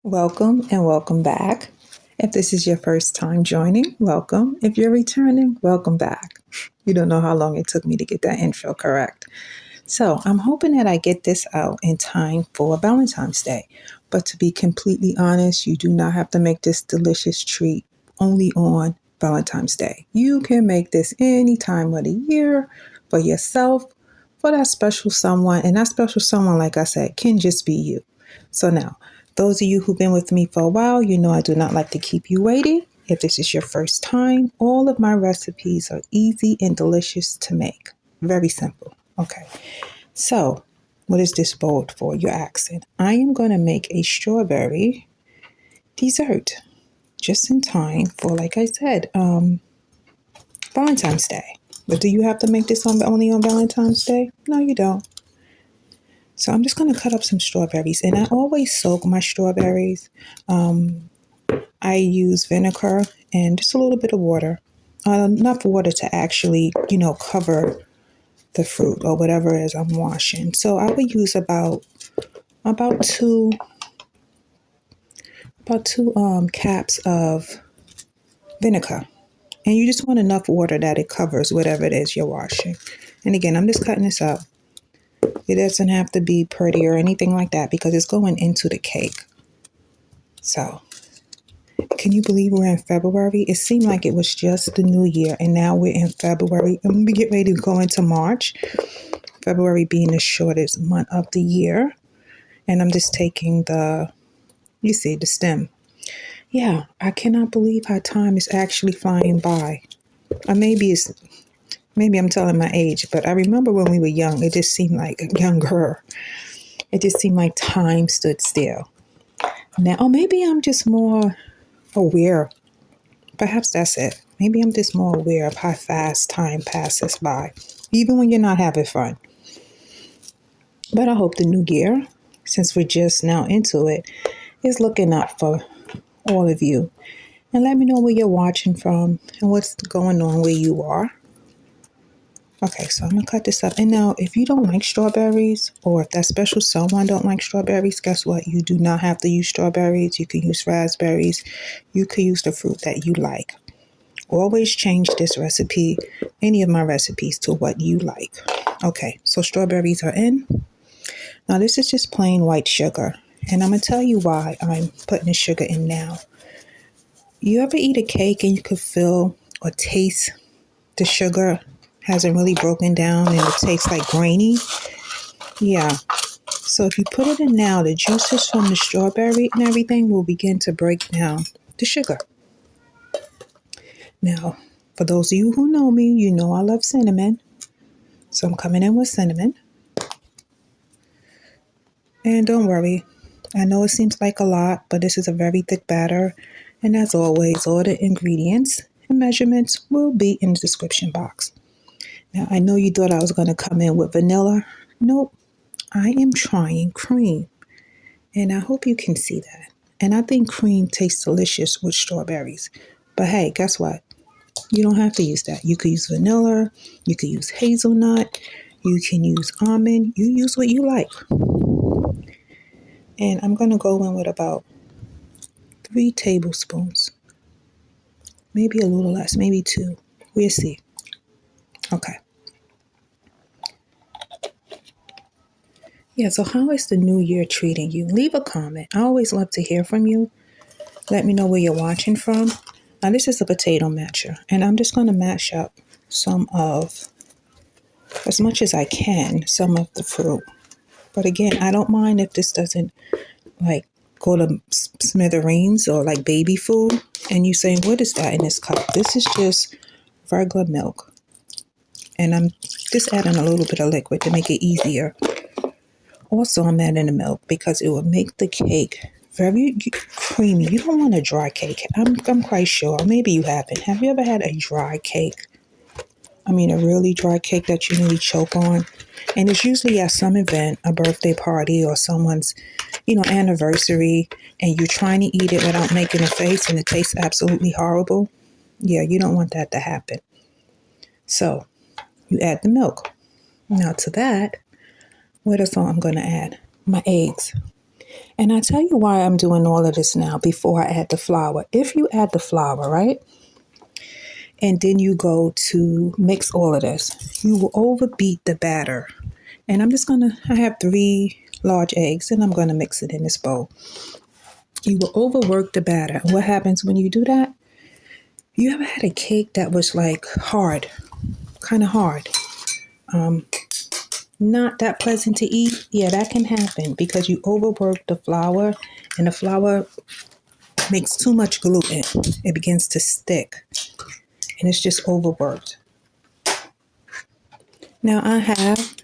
Welcome and welcome back. If this is your first time joining, welcome. If you're returning, welcome back. You don't know how long it took me to get that intro correct. So I'm hoping that I get this out in time for Valentine's Day. But to be completely honest, you do not have to make this delicious treat only on Valentine's Day. You can make this any time of the year for yourself, for that special someone. And that special someone, like I said, can just be you. So now, those of you who've been with me for a while, you know I do not like to keep you waiting. If this is your first time, all of my recipes are easy and delicious to make. Very simple. Okay. So, what is this bowl for? You're asking. I am going to make a strawberry dessert just in time for, like I said, Valentine's Day. But do you have to make this only on Valentine's Day? No, you don't. So I'm just going to cut up some strawberries. And I always soak my strawberries. I use vinegar and just a little bit of water. Enough water to actually, cover the fruit or whatever it is I'm washing. So I would use about two caps of vinegar. And you just want enough water that it covers whatever it is you're washing. And again, I'm just cutting this up. It doesn't have to be pretty or anything like that because it's going into the cake. So, can you believe we're in February? It seemed like it was just the new year, and now we're in February. And we get ready to go into March. February being the shortest month of the year. And I'm just taking the stem. Yeah, I cannot believe how time is actually flying by. Or maybe I'm telling my age, but I remember when we were young, it just seemed like younger. It just seemed like time stood still. Now, or maybe I'm just more aware. Perhaps that's it. Maybe I'm just more aware of how fast time passes by, even when you're not having fun. But I hope the new year, since we're just now into it, is looking up for all of you. And let me know where you're watching from and what's going on where you are. Okay, so I'm going to cut this up. And now, if you don't like strawberries, or if that special someone don't like strawberries, guess what? You do not have to use strawberries. You can use raspberries. You can use the fruit that you like. Always change this recipe, any of my recipes, to what you like. Okay, so strawberries are in. Now, this is just plain white sugar. And I'm going to tell you why I'm putting the sugar in now. You ever eat a cake and you could feel or taste the sugar hasn't really broken down and it tastes like grainy? Yeah. So if you put it in now, the juices from the strawberry and everything will begin to break down the sugar. Now, for those of you who know me, you know I love cinnamon. So I'm coming in with cinnamon. And don't worry, I know it seems like a lot, but this is a very thick batter. And as always, all the ingredients and measurements will be in the description box. Now, I know you thought I was going to come in with vanilla. Nope, I am trying cream. And I hope you can see that. And I think cream tastes delicious with strawberries. But hey, guess what? You don't have to use that. You could use vanilla. You could use hazelnut. You can use almond. You use what you like. And I'm going to go in with about 3 tablespoons. Maybe a little less, maybe 2. We'll see. Okay. Yeah, so how is the new year treating you? Leave a comment. I always love to hear from you. Let me know where you're watching from. Now, this is a potato masher, and I'm just going to mash up as much as I can, some of the fruit. But again, I don't mind if this doesn't go to smithereens or like baby food. And you saying, what is that in this cup? This is just regular milk. And I'm just adding a little bit of liquid to make it easier. Also, I'm adding the milk because it will make the cake very creamy. You don't want a dry cake. I'm quite sure. Maybe you haven't. Have you ever had a dry cake? I mean, a really dry cake that you really choke on. And it's usually at some event, a birthday party or someone's, anniversary, and you're trying to eat it without making a face and it tastes absolutely horrible. Yeah, you don't want that to happen. So you add the milk. Now to that, what else I'm going to add? My eggs. And I tell you why I'm doing all of this now before I add the flour. If you add the flour, right, and then you go to mix all of this, you will overbeat the batter. And I have 3 large eggs and I'm going to mix it in this bowl. You will overwork the batter. What happens when you do that? You ever had a cake that was like hard, kind of hard, not that pleasant to eat? Yeah, that can happen because you overwork the flour and the flour makes too much gluten. It begins to stick and it's just overworked. Now I have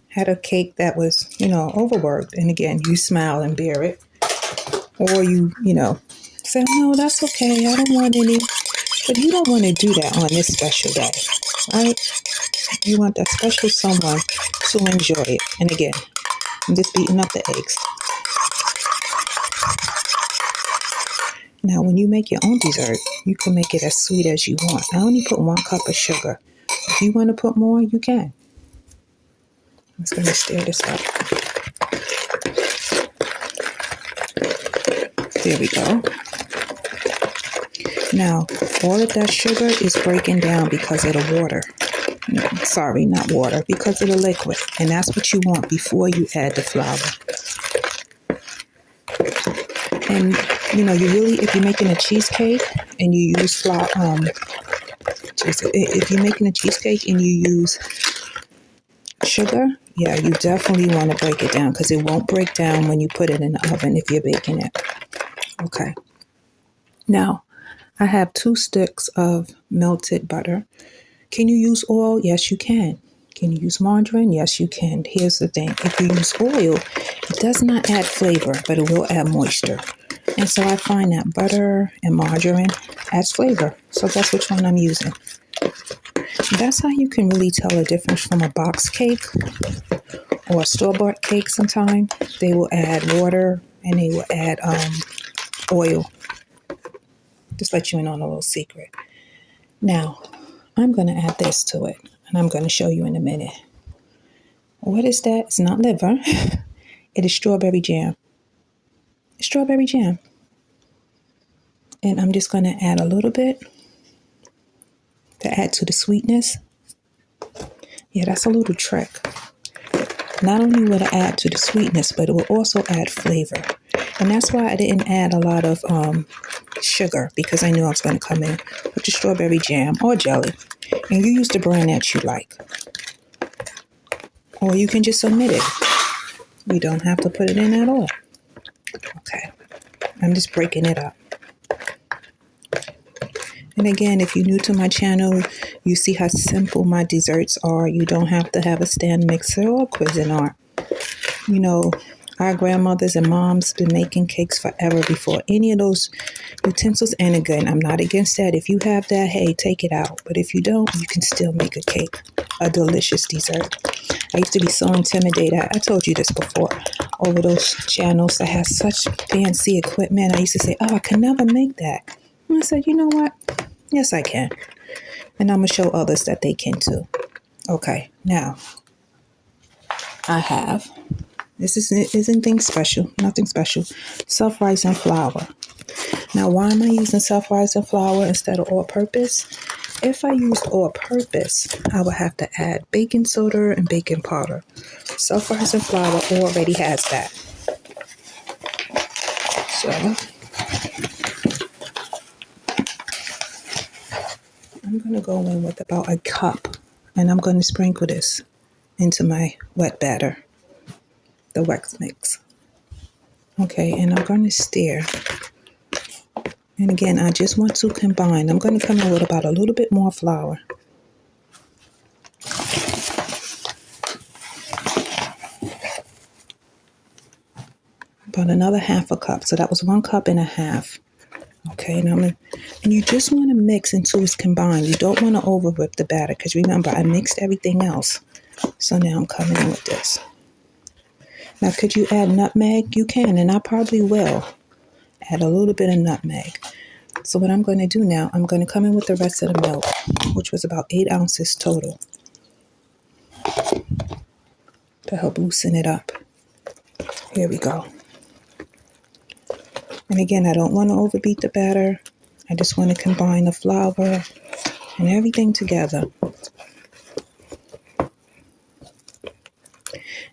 had a cake that was, overworked. And again, you smile and bear it. Or you say, no, that's okay. I don't want any. But you don't want to do that on this special day, right? You want that special someone to enjoy it. And again, I'm just beating up the eggs. Now, when you make your own dessert, you can make it as sweet as you want. I only put 1 cup of sugar. If you want to put more, you can. I'm just going to stir this up. There we go. Now, all of that sugar is breaking down because of the water. Sorry, not water, because of the liquid. And that's what you want before you add the flour. And, if you're making a cheesecake and you use flour, if you're making a cheesecake and you use sugar, yeah, you definitely want to break it down because it won't break down when you put it in the oven if you're baking it. Okay. Now, I have 2 sticks of melted butter. Can you use oil? Yes, you can. Can you use margarine? Yes, you can. Here's the thing. If you use oil, it does not add flavor, but it will add moisture. And so I find that butter and margarine adds flavor. So that's which one I'm using. That's how you can really tell the difference from a box cake or a store-bought cake sometimes. They will add water and they will add oil. Just let you in on a little secret. Now, I'm going to add this to it, and I'm going to show you in a minute. What is that? It's not liver. It is strawberry jam. Strawberry jam. And I'm just going to add a little bit to add to the sweetness. Yeah, that's a little trick. Not only will it add to the sweetness, but it will also add flavor. And that's why I didn't add a lot of sugar, because I knew I was going to come in with the strawberry jam or jelly. And you use the brand that you like. Or you can just omit it. You don't have to put it in at all. Okay. I'm just breaking it up. And again, if you're new to my channel, you see how simple my desserts are. You don't have to have a stand mixer or Cuisinart. Our grandmothers and moms been making cakes forever before any of those utensils. And again, I'm not against that. If you have that, hey, take it out. But if you don't, you can still make a cake, a delicious dessert. I used to be so intimidated. I told you this before. Over those channels that have such fancy equipment, I used to say, oh, I can never make that. And I said, you know what? Yes, I can. And I'm going to show others that they can too. Okay, now I have, this isn't thing special, nothing special, self-rising flour. Now, why am I using self-rising flour instead of all-purpose? If I used all-purpose, I would have to add baking soda and baking powder. Self-rising flour already has that. So I'm going to go in with about a cup, and I'm going to sprinkle this into my wet batter, the wax mix. Okay, and I'm going to stir. And again, I just want to combine. I'm going to come in with about a little bit more flour. About another half a cup. So that was 1 cup and a half. Okay, and you just want to mix until it's combined. You don't want to over whip the batter because remember, I mixed everything else. So now I'm coming in with this. Now, could you add nutmeg? You can, and I probably will add a little bit of nutmeg. So what I'm going to do now, I'm going to come in with the rest of the milk, which was about 8 ounces total, to help loosen it up. Here we go. And again, I don't want to overbeat the batter. I just want to combine the flour and everything together.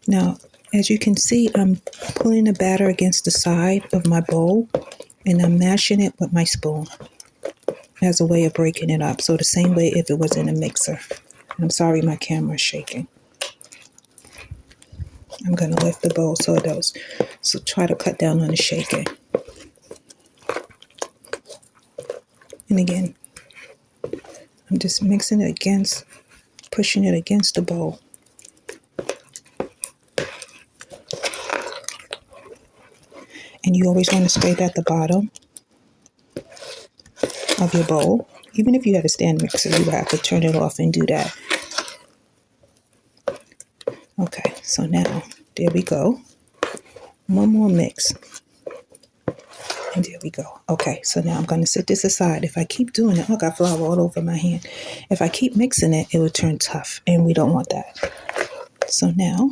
Now, as you can see, I'm pulling the batter against the side of my bowl and I'm mashing it with my spoon as a way of breaking it up. So the same way if it was in a mixer. I'm sorry my camera's shaking. I'm going to lift the bowl so it does. So try to cut down on the shaking. And again, I'm just mixing it against, pushing it against the bowl. And you always want to scrape at the bottom of your bowl. Even if you had a stand mixer, you would have to turn it off and do that. Okay, so now, there we go. One more mix. And there we go. Okay, so now I'm going to set this aside. If I keep doing it, I got flour all over my hand. If I keep mixing it, it will turn tough, and we don't want that. So now,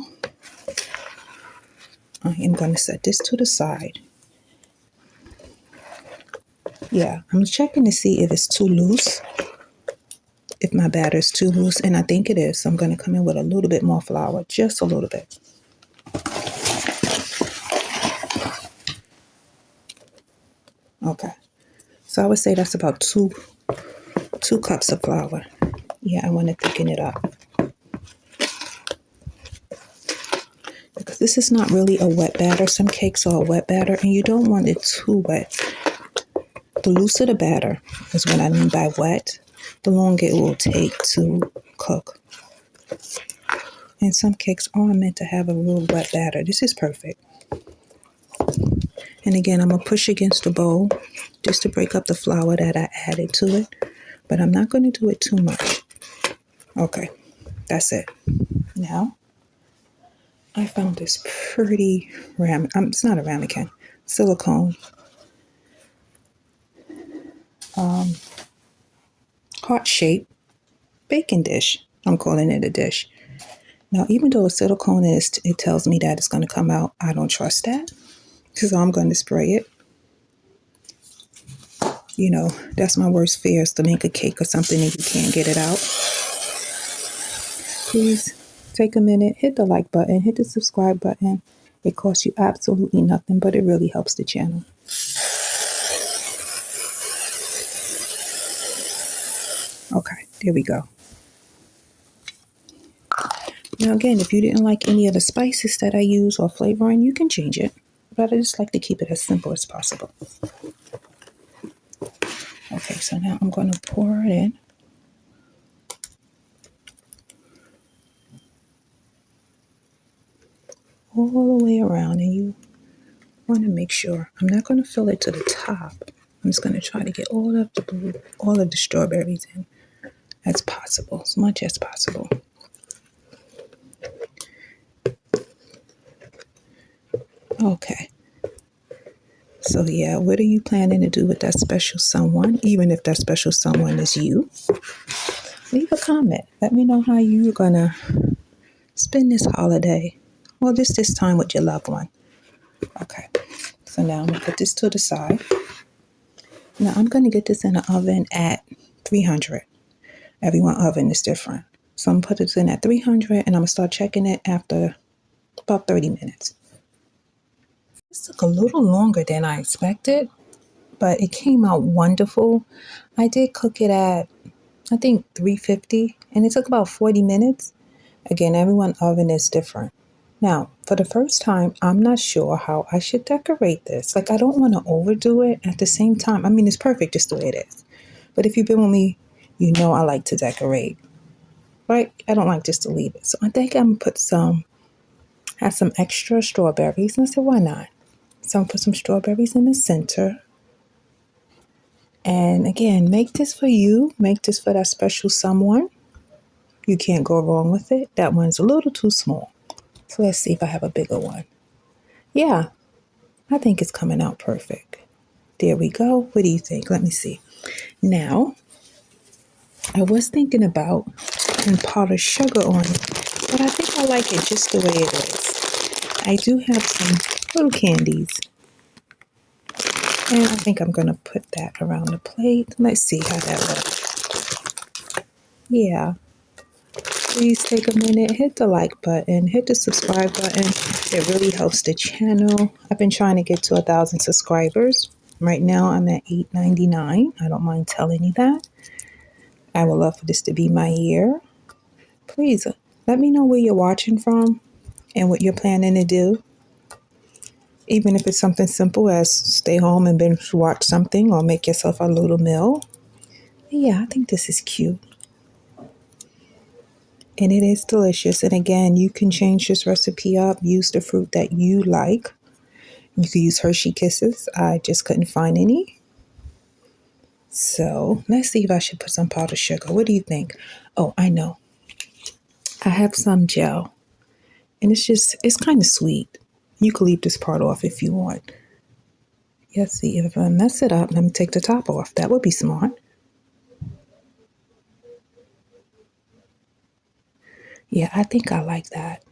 I am going to set this to the side. Yeah, I'm checking to see if it's too loose. If my batter is too loose, and I think it is, so I'm going to come in with a little bit more flour, just a little bit. Okay, so I would say that's about two cups of flour. Yeah, I want to thicken it up. Because this is not really a wet batter. Some cakes are a wet batter, and you don't want it too wet. The looser the batter is what I mean by wet, the longer it will take to cook. And some cakes are meant to have a real wet batter. This is perfect. And again, I'm going to push against the bowl just to break up the flour that I added to it. But I'm not going to do it too much. Okay, that's it. Now, I found this pretty it's not a ramekin, silicone heart-shaped baking dish. I'm calling it a dish. Now, even though it's silicone, it tells me that it's going to come out. I don't trust that. So I'm going to spray it. You know, that's my worst fear, is to make a cake or something and you can't get it out. Please take a minute, hit the like button, hit the subscribe button. It costs you absolutely nothing, but it really helps the channel. Okay, there we go. Now again, if you didn't like any of the spices that I use or flavoring, you can change it. But I just like to keep it as simple as possible. Okay, so now I'm going to pour it in. All the way around, and you want to make sure. I'm not going to fill it to the top. I'm just going to try to get all of the strawberries in as possible, as much as possible. Okay. So yeah, what are you planning to do with that special someone? Even if that special someone is you, leave a comment. Let me know how you're going to spend this holiday, or just this time with your loved one. Okay. So now I'm going to put this to the side. Now I'm going to get this in the oven at 300. Everyone's oven is different. So I'm going to put this in at 300 and I'm going to start checking it after about 30 minutes. This took a little longer than I expected, but it came out wonderful. I did cook it at, I think, 350, and it took about 40 minutes. Again, everyone's oven is different. Now, for the first time, I'm not sure how I should decorate this. Like, I don't want to overdo it at the same time. I mean, it's perfect just the way it is. But if you've been with me, you know I like to decorate, right? I don't like just to leave it. So I think I'm going to have some extra strawberries. And I said, why not? So I'm going to put some strawberries in the center. And again, make this for you. Make this for that special someone. You can't go wrong with it. That one's a little too small. So let's see if I have a bigger one. Yeah, I think it's coming out perfect. There we go. What do you think? Let me see. Now, I was thinking about putting powdered sugar on it, but I think I like it just the way it is. I do have some little candies And I think I'm going to put that around the plate. Let's see how that looks. Yeah. Please take a minute, hit the like button, hit the subscribe button. It really helps the channel. I've been trying to get to 1,000 subscribers. Right now I'm at 899. I don't mind telling you that. I would love for this to be my year. Please let me know where you're watching from and what you're planning to do. Even if it's something simple as stay home and binge watch something or make yourself a little meal. Yeah, I think this is cute. And it is delicious. And again, you can change this recipe up. Use the fruit that you like. You could use Hershey Kisses. I just couldn't find any. So let's see if I should put some powdered sugar. What do you think? Oh, I know. I have some gel. And it's kind of sweet. You could leave this part off if you want. Let's see, if I mess it up, let me take the top off. That would be smart. Yeah, I think I like that.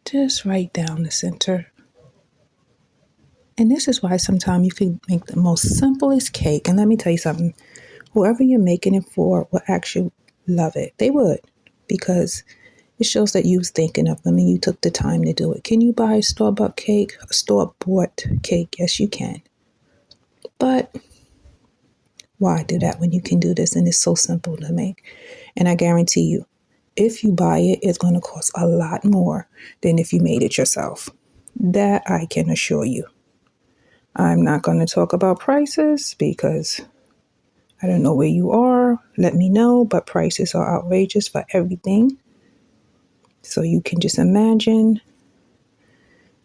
Just right down the center. And this is why sometimes you can make the most simplest cake. And let me tell you something. Whoever you're making it for will actually love it. They would. Because it shows that you was thinking of them and you took the time to do it. Can you buy a store-bought cake? A store-bought cake? Yes, you can. But why do that when you can do this and it's so simple to make? And I guarantee you, if you buy it, it's going to cost a lot more than if you made it yourself. That I can assure you. I'm not going to talk about prices because I don't know where you are. Let me know, but prices are outrageous for everything. So you can just imagine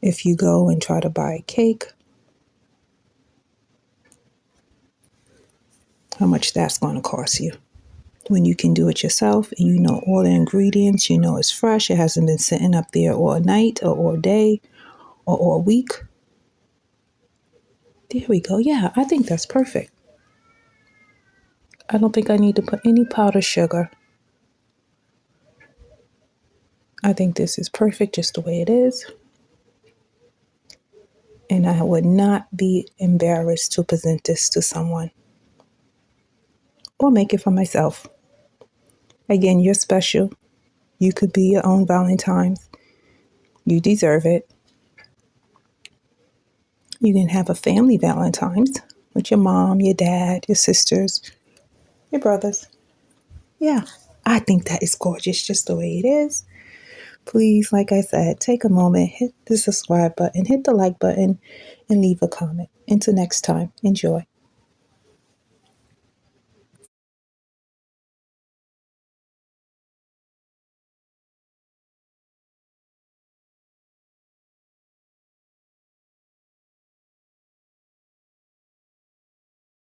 if you go and try to buy a cake, how much that's going to cost you. When you can do it yourself and you know all the ingredients, you know it's fresh, it hasn't been sitting up there all night or all day or all week. There we go. Yeah, I think that's perfect. I don't think I need to put any powdered sugar. I think this is perfect just the way it is. And I would not be embarrassed to present this to someone or make it for myself. Again, you're special. You could be your own Valentine. You deserve it. You can have a family Valentine's with your mom, your dad, your sisters, your brothers. Yeah, I think that is gorgeous just the way it is. Please, like I said, take a moment, hit the subscribe button, hit the like button, and leave a comment. Until next time, enjoy.